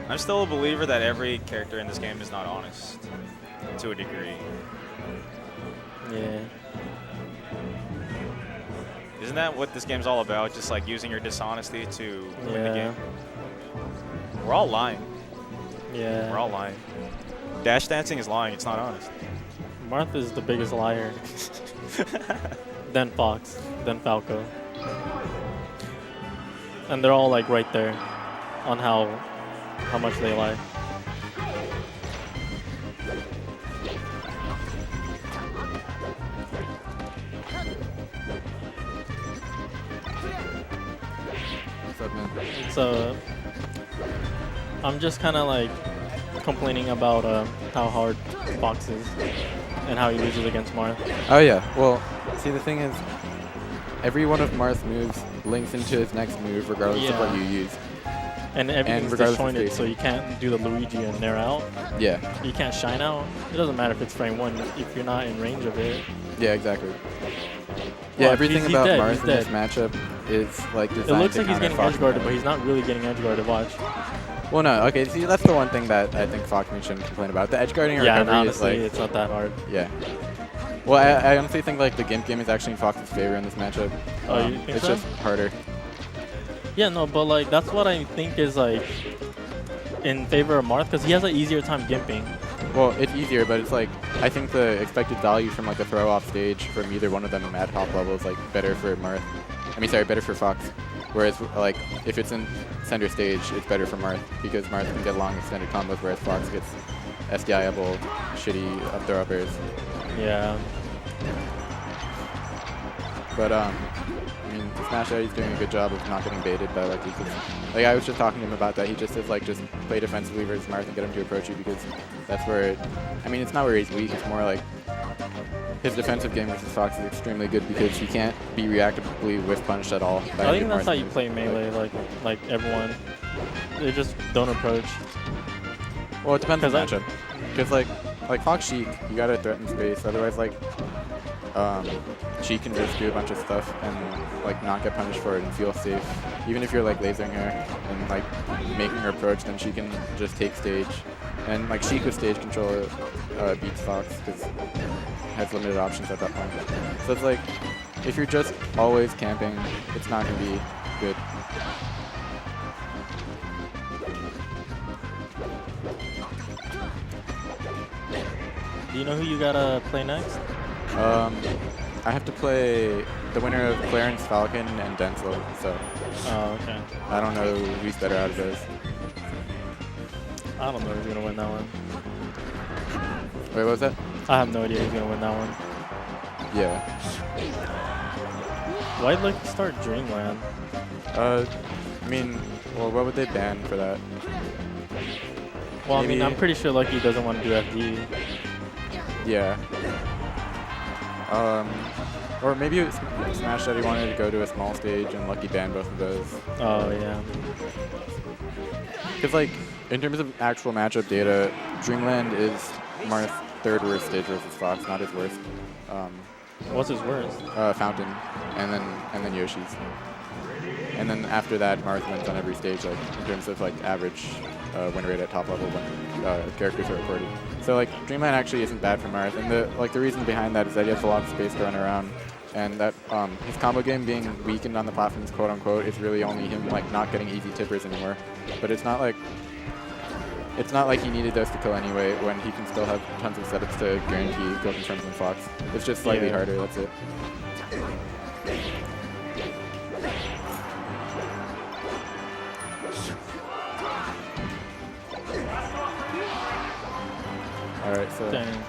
I'm still a believer that every character in this game is not honest, to a degree. Yeah. Isn't that what this game's all about? Just like using your dishonesty to win the game? We're all lying. Yeah. We're all lying. Dash dancing is lying. It's not honest. Marth is the biggest liar. Then Fox. Then Falco. And they're all like right there on how much they lie. What's up, man? So I'm just kind of like complaining about how hard Fox is and how he loses against Marth. Oh yeah. Well, see, the thing is, every one of Marth's moves links into his next move, regardless of what you use. And everything's disjointed, so you can't do the Luigi and Nair out. Yeah. You can't shine out. It doesn't matter if it's frame 1 if you're not in range of it. Yeah, exactly. Well, Yeah, everything he's about dead, Marth in this matchup is like designed it looks to like he's counter getting Fox edge guarded, but he's not really getting edge guarded. Watch. Well, no. Okay, see, that's the one thing that I think Foxman shouldn't complain about. The edge guarding Yeah, and recovery honestly, is like, it's not that hard. Yeah. Well, I honestly think like the Gimp game is actually in Fox's favor in this matchup. Oh, you think it's so? just harder. Yeah, no, but like that's what I think is like in favor of Marth because he has an easier time gimping. Well, it's easier, but it's like I think the expected value from like a throw off stage from either one of them at top level is like better for Marth. I mean, sorry, better for Fox. Whereas like if it's in center stage, it's better for Marth because Marth can get long extended combos, whereas Fox gets SDI-able, shitty up throw uppers. Yeah. But I mean, Smashdaddy's doing a good job of not getting baited by Lucky. Like I was just talking to him about that. He just says like just play defensively versus Marth and get him to approach you because that's where I mean, it's not where he's weak. It's more like his defensive game versus Fox is extremely good because he can't be reactively whiff punched at all. I think that's how you play melee. Like everyone, they just don't approach. Well, it depends on the matchup. Because like Fox Sheik, you gotta threaten space. Otherwise, like she can just do a bunch of stuff and like not get punished for it and feel safe. Even if you're like lasering her and like making her approach, then she can just take stage. And like Sheik with stage control beats Fox because has limited options at that point. So it's like if you're just always camping, it's not gonna be good. Do you know who you gotta play next? I have to play the winner of Clarence Falcon and Denzel, so. Oh, okay. I don't know who's better out of those. I don't know who's gonna win that one. Wait, what was that? I have no idea who's gonna win that one. Yeah. Why'd like start Dreamland? I mean, well, what would they ban for that? Well, Maybe, I mean, I'm pretty sure Lucky doesn't want to do FD. Yeah. Or maybe Smashdaddy wanted to go to a small stage and Lucky banned both of those. Oh, yeah. Because, like, in terms of actual matchup data, Dreamland is Marth's third worst stage versus Fox, not his worst. What's his worst? Fountain, and then Yoshi's. And then after that, Marth wins on every stage, like in terms of like average win rate at top level when characters are recorded. So like Dreamland actually isn't bad for Marth, and the reason behind that is that he has a lot of space to run around, and that his combo game being weakened on the platforms, quote unquote, is really only him like not getting easy tippers anymore. But it's not like he needed those to kill anyway when he can still have tons of setups to guarantee go confirms and Fox. It's just slightly harder, that's it. Alright, so Dang.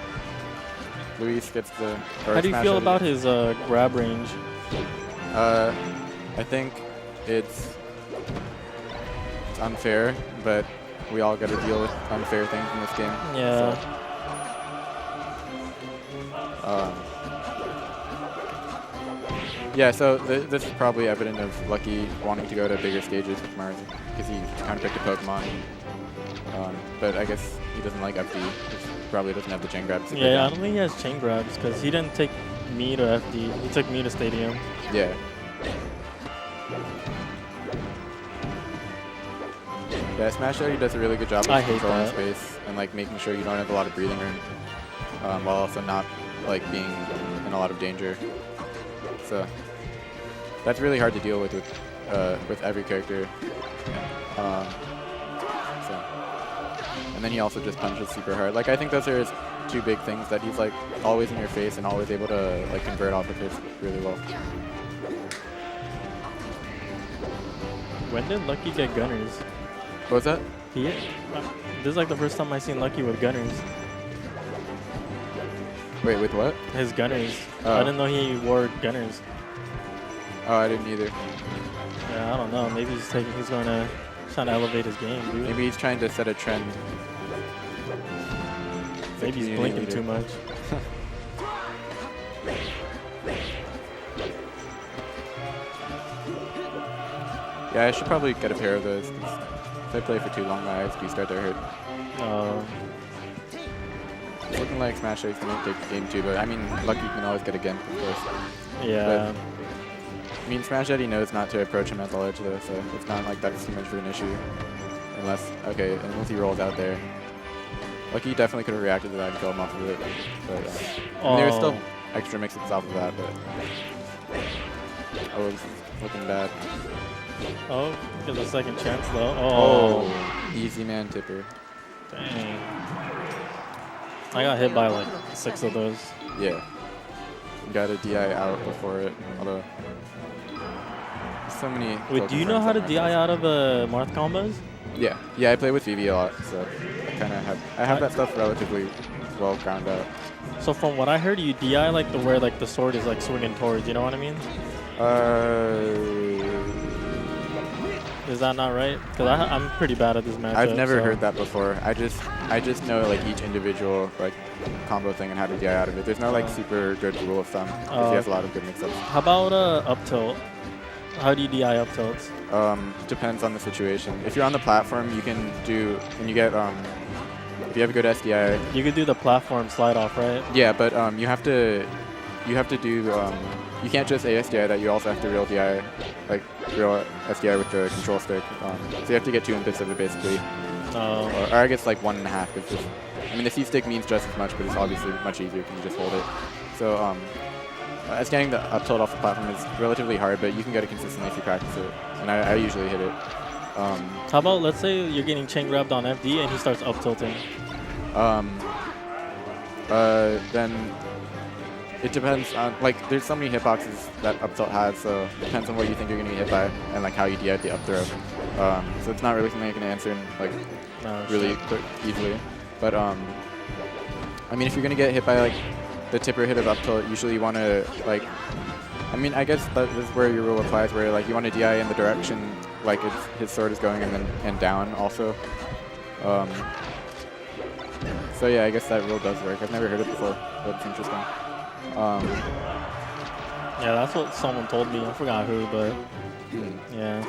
Luis gets the... How do you feel about his grab range? I think it's unfair, but we all got to deal with unfair things in this game. Yeah. So, yeah, so this is probably evident of Lucky wanting to go to bigger stages with Marth because he kind of picked a Pokemon. But I guess he doesn't like FD. He probably doesn't have the chain grabs. Yeah, I don't think he has chain grabs because he didn't take me to FD. He took me to Stadium. Yeah. Yeah, Smashdaddy does a really good job I of hate controlling that. space and like making sure you don't have a lot of breathing room, while also not like being in a lot of danger. So that's really hard to deal with every character. So, and then he also just punches super hard. Like I think those are his two big things, that he's like always in your face and always able to like convert off of his really well. When did Lucky get gunners? What was that? This is like the first time I seen Lucky with gunners. Wait, with what? His gunners. Oh. I didn't know he wore gunners. Oh, I didn't either. Yeah, I don't know. Maybe he's trying to elevate his game, dude. Maybe he's trying to set a trend. Maybe he's blinking too much. Yeah, I should probably get a pair of those. 'Cause if I play for too long, my eyes do start to hurt. It's looking like Smashdaddy's going to take game 2, but I mean, Lucky can always get again, of course. Yeah. But, I mean, Smashdaddy knows not to approach him as all edge though, so it's not like that's too much of an issue. Unless he rolls out there. Lucky definitely could have reacted to that and killed him off of it. But and there was still extra mix-ups off of that, but I was looking bad. Oh, gets a second chance though. Oh, easy man tipper. Dang. I got hit by like 6 of those. Yeah. Got a DI out before it, although so many. Wait, do you know how to DI out of Marth combos? Yeah. Yeah, I play with VV a lot, so I have that stuff relatively well ground out. So from what I heard, you DI like where like the sword is like swinging towards, you know what I mean? Is that not right? Because I'm pretty bad at this matchup. I've never heard that before. I just know like each individual like combo thing and how to DI out of it. There's no like super good rule of thumb because he has a lot of good mix-ups. How about up tilt? How do you DI up tilts? Depends on the situation. If you're on the platform, you can do, and you get if you have a good SDI. You could do the platform slide off, right? Yeah, but you have to do. You can't just ASDI that. You also have to real DI, like real SDI with the control stick. So you have to get 2 inputs of it basically. Or I guess like 1.5. It's just, I mean, the C stick means just as much, but it's obviously much easier because you just hold it. So SDIing the up tilt off the platform is relatively hard, but you can get it consistently if you practice it. And I usually hit it. How about, let's say you're getting chain grabbed on FD and he starts up tilting? Then it depends on, like, there's so many hitboxes that up tilt has, so it depends on what you think you're going to get hit by and like how you DI the up throw. So it's not really something I can answer in like really quick, easily. But I mean, if you're going to get hit by like the tipper hit of up tilt, usually you want to like, I mean, I guess that is where your rule applies, where like you want to DI in the direction like his sword is going and down also. So yeah, I guess that rule does work. I've never heard it before, but it's interesting. Yeah, that's what someone told me. I forgot who, but yeah.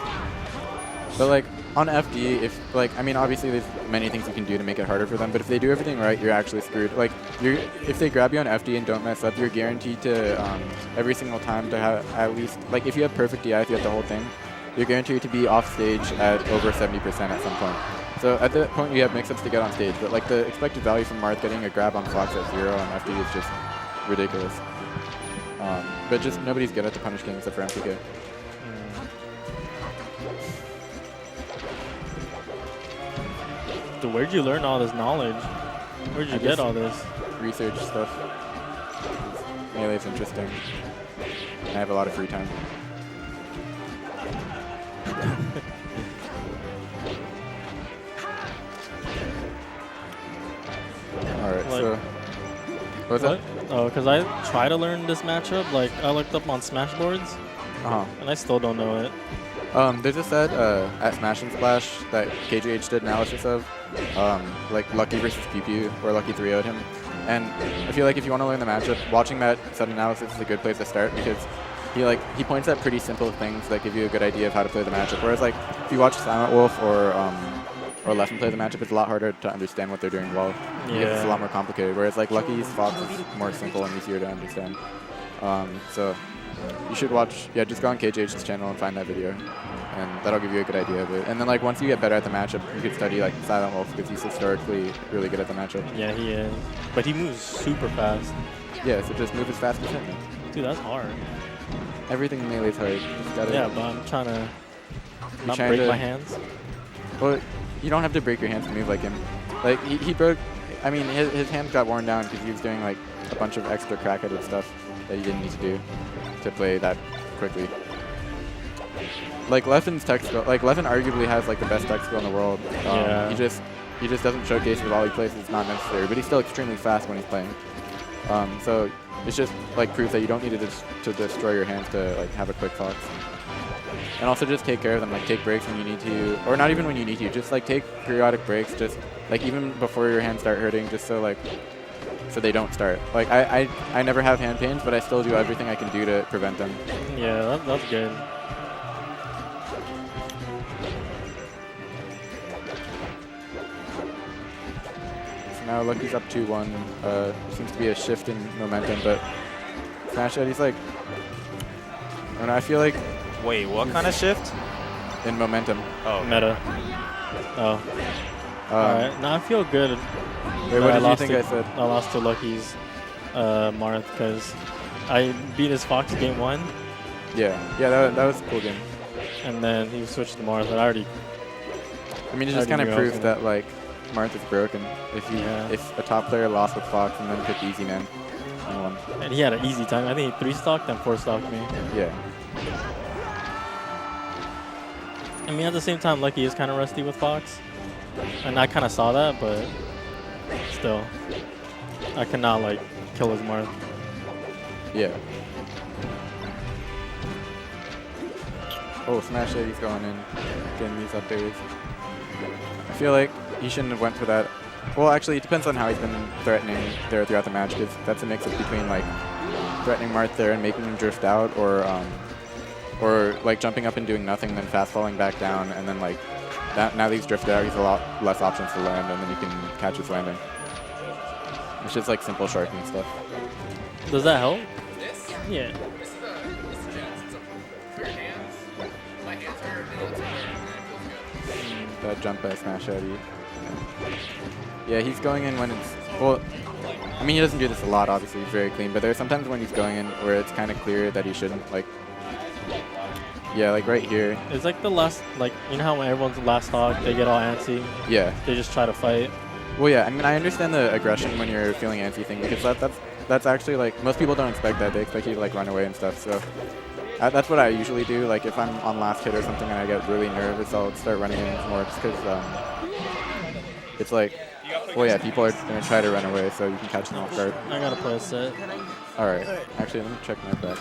But like on FD, if like, I mean, obviously there's many things you can do to make it harder for them, but if they do everything right, you're actually screwed. Like if they grab you on FD and don't mess up, you're guaranteed to every single time to have at least, like if you have perfect DI throughout the whole thing, you're guaranteed to be off stage at over 70% at some point. So at that point you have mix-ups to get on stage, but like the expected value from Marth getting a grab on Fox at 0 on FD is just ridiculous. But just nobody's good at the punish game except for MPK. Dude, where'd you learn all this knowledge? Where'd you get all this? Research stuff. Melee's interesting. And I have a lot of free time. Alright, so what's that? Oh, because I try to learn this matchup. Like I looked up on Smashboards, and I still don't know it. There's a set at Smash and Splash that KJH did analysis of, like Lucky versus Pew Pew, where Lucky 3-0'd him. And I feel like if you want to learn the matchup, watching that set analysis is a good place to start because he points at pretty simple things that give you a good idea of how to play the matchup. Whereas like if you watch Silent Wolf or Leffen play the matchup, it's a lot harder to understand what they're doing well. Because it's a lot more complicated. Whereas like Lucky's Fox is more simple and easier to understand. So you should watch, just go on KJH's channel and find that video. and that'll give you a good idea of it. And then like once you get better at the matchup, you could study like Silent Wolf because he's historically really good at the matchup. Yeah, he is. But he moves super fast. Yeah, so just move as fast as him. Dude, that's hard. Everything in melee is hard. You just gotta, Yeah, but I'm trying to not trying break to- my hands. Well, you don't have to break your hands to move like him. Like he broke. I mean, his hands got worn down because he was doing like a bunch of extra crack-headed stuff that he didn't need to do to play that quickly. Like Leffen's tech skill, like Leffen arguably has like the best tech skill in the world. Yeah. He just doesn't showcase it while he plays. It's not necessary, but he's still extremely fast when he's playing. So it's just like proof that you don't need to destroy your hands to like have a quick fox. And also just take care of them, like take breaks when you need to, or not even when you need to, just like take periodic breaks, just like even before your hands start hurting, just so they don't start. Like I never have hand pains, but I still do everything I can do to prevent them. Yeah, that's good. So now Lucky's up 2-1. Seems to be a shift in momentum, but Smashdaddy's like, I don't know, I feel like Wait, what kind of shift? in momentum. Oh, Meta. Oh. Alright, now I feel good. Wait, what did you think I said? I lost to Lucky's Marth because I beat his Fox game 1, Yeah, that was a cool game. and then he switched to Marth. And I already. I mean, it I just kind already of knew I was proves gonna- that like Marth is broken. If a top player lost with Fox and then picked Easy Man and won. And he had an easy time. I think he 3-stocked and 4-stocked me. Yeah. I mean, at the same time, Lucky is kind of rusty with Fox. And I kind of saw that, but still. I cannot, like, kill his Marth. Yeah. Oh, Smashdaddy's going in, getting these up airs. I feel like he shouldn't have went for that. Well, actually, it depends on how he's been threatening there throughout the match, because that's a mix-up between, like, threatening Marth there and making him drift out, or like, jumping up and doing nothing, then fast-falling back down, and then, like, now that he's drifted out, he's a lot less options to land, and then you can catch his landing. It's just, like, simple sharking stuff. Does that help? Yeah. That jump by Smashdaddy. Yeah, he's going in when it's... Well, I mean, he doesn't do this a lot, obviously. He's very clean. But there's sometimes when he's going in where it's kind of clear that he shouldn't, like... Yeah, like right here. It's like the last, like, you know how when everyone's last stock, they get all antsy? Yeah. They just try to fight. Well, yeah, I mean, I understand the aggression when you're feeling antsy thing, because that's actually, like, most people don't expect that. They expect you to, like, run away and stuff, so... that's what I usually do. Like, if I'm on last hit or something and I get really nervous, I'll start running in more, just because it's like, well, yeah, people are going to try to run away, so you can catch them off guard. I gotta play a set. All right. Actually, let me check my back.